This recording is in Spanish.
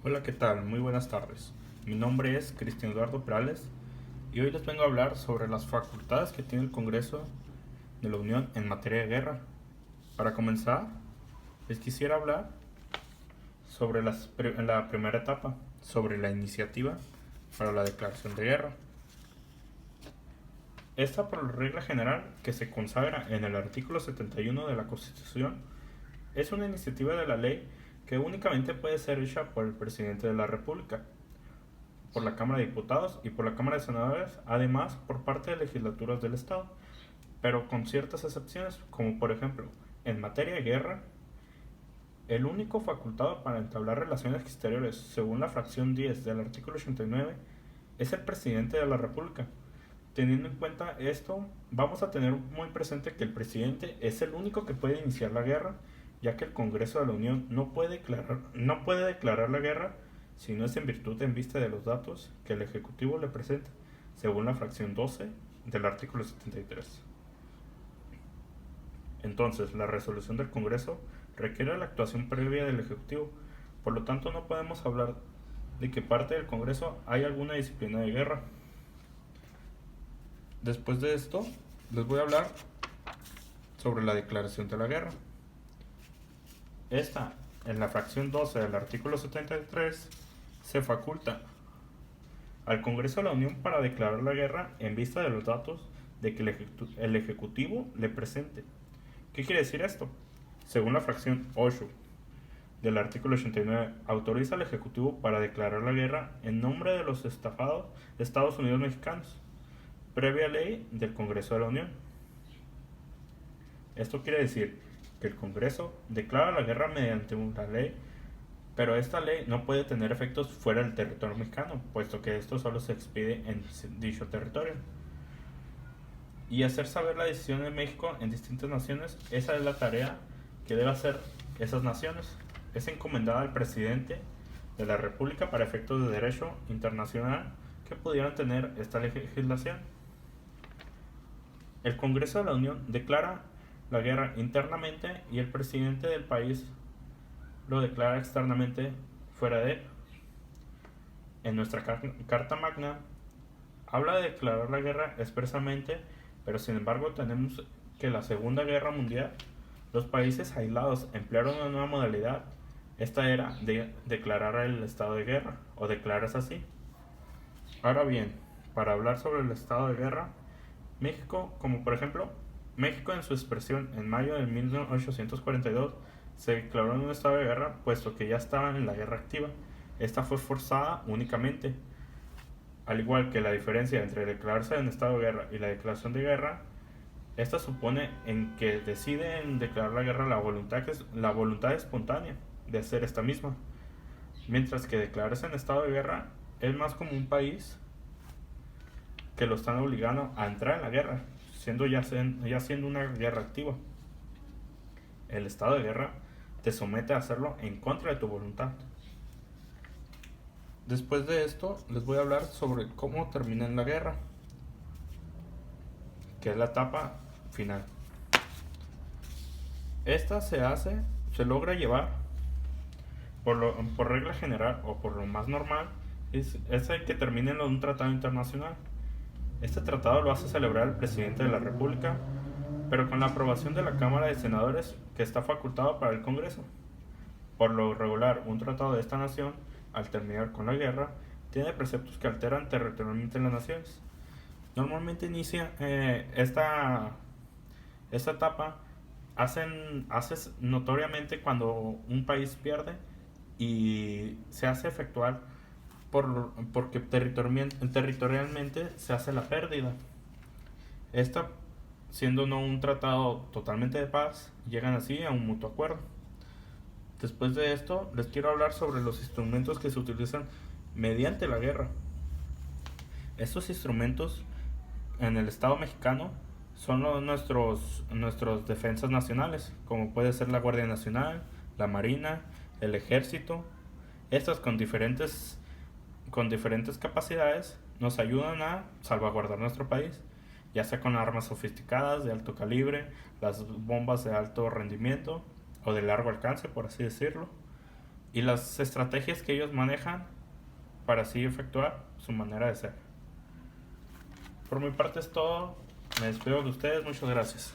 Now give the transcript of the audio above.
Hola, ¿qué tal? Muy buenas tardes. Mi nombre es Cristian Eduardo Perales y hoy les vengo a hablar sobre las facultades que tiene el Congreso de la Unión en materia de guerra. Para comenzar, les quisiera hablar sobre la primera etapa, sobre la iniciativa para la declaración de guerra. Esta, por regla general que se consagra en el artículo 71 de la Constitución, es una iniciativa de la ley que únicamente puede ser hecha por el presidente de la República, por la Cámara de Diputados y por la Cámara de Senadores, además por parte de legislaturas del Estado, pero con ciertas excepciones, como por ejemplo, en materia de guerra, el único facultado para entablar relaciones exteriores, según la fracción 10 del artículo 89, es el presidente de la República. Teniendo en cuenta esto, vamos a tener muy presente que el presidente es el único que puede iniciar la guerra, ya que el Congreso de la Unión no puede declarar la guerra si no es en virtud en vista de los datos que el Ejecutivo le presenta, según la fracción 12 del artículo 73. Entonces, la resolución del Congreso requiere la actuación previa del Ejecutivo, por lo tanto no podemos hablar de que parte del Congreso hay alguna disciplina de guerra. Después de esto, les voy a hablar sobre la declaración de la guerra. Esta, en la fracción 12 del artículo 73, se faculta al Congreso de la Unión para declarar la guerra en vista de los datos de que el Ejecutivo le presente. ¿Qué quiere decir esto? Según la fracción 8 del artículo 89, autoriza al Ejecutivo para declarar la guerra en nombre de los Estados Unidos mexicanos, previa ley del Congreso de la Unión. Esto quiere decir que el Congreso declara la guerra mediante una ley, pero esta ley no puede tener efectos fuera del territorio mexicano, puesto que esto solo se expide en dicho territorio. Y hacer saber la decisión de México en distintas naciones, esa es la tarea que debe hacer esas naciones. Es encomendada al presidente de la República para efectos de derecho internacional que pudieran tener esta legislación. El Congreso de la Unión declara la guerra internamente y el presidente del país lo declara externamente fuera de él. En nuestra Carta Magna habla de declarar la guerra expresamente, pero sin embargo tenemos que en la Segunda Guerra Mundial los países aislados emplearon una nueva modalidad. Esta era de declarar el estado de guerra, o declaras así. Ahora bien, para hablar sobre el estado de guerra, México, como por ejemplo, México en su expresión en mayo de 1842 se declaró en un estado de guerra puesto que ya estaba en la guerra activa. Esta fue forzada únicamente. Al igual que la diferencia entre declararse en estado de guerra y la declaración de guerra, esta supone en que deciden declarar la guerra la voluntad espontánea de hacer esta misma, mientras que declararse en estado de guerra es más como un país que lo están obligando a entrar en la guerra, siendo una guerra activa. El estado de guerra te somete a hacerlo en contra de tu voluntad. Después de esto, les voy a hablar sobre cómo termina en la guerra, que es la etapa final. Esta se logra llevar por regla general o por lo más normal, es el que termine en un tratado internacional. Este tratado lo hace celebrar el presidente de la República, pero con la aprobación de la Cámara de Senadores, que está facultado para el Congreso. Por lo regular, un tratado de esta nación, al terminar con la guerra, tiene preceptos que alteran territorialmente las naciones. Normalmente inicia esta etapa hace notoriamente cuando un país pierde y se hace efectuar porque territorialmente se hace la pérdida. Esta, siendo no un tratado totalmente de paz, llegan así a un mutuo acuerdo. Después de esto, les quiero hablar sobre los instrumentos que se utilizan mediante la guerra. Estos instrumentos en el Estado mexicano son nuestros defensas nacionales, como puede ser la Guardia Nacional, la Marina, el Ejército. Estas con diferentes capacidades nos ayudan a salvaguardar nuestro país, ya sea con armas sofisticadas de alto calibre, las bombas de alto rendimiento o de largo alcance, por así decirlo. y las estrategias que ellos manejan para así efectuar su manera de ser. Por mi parte es todo. Me despido de ustedes. Muchas gracias.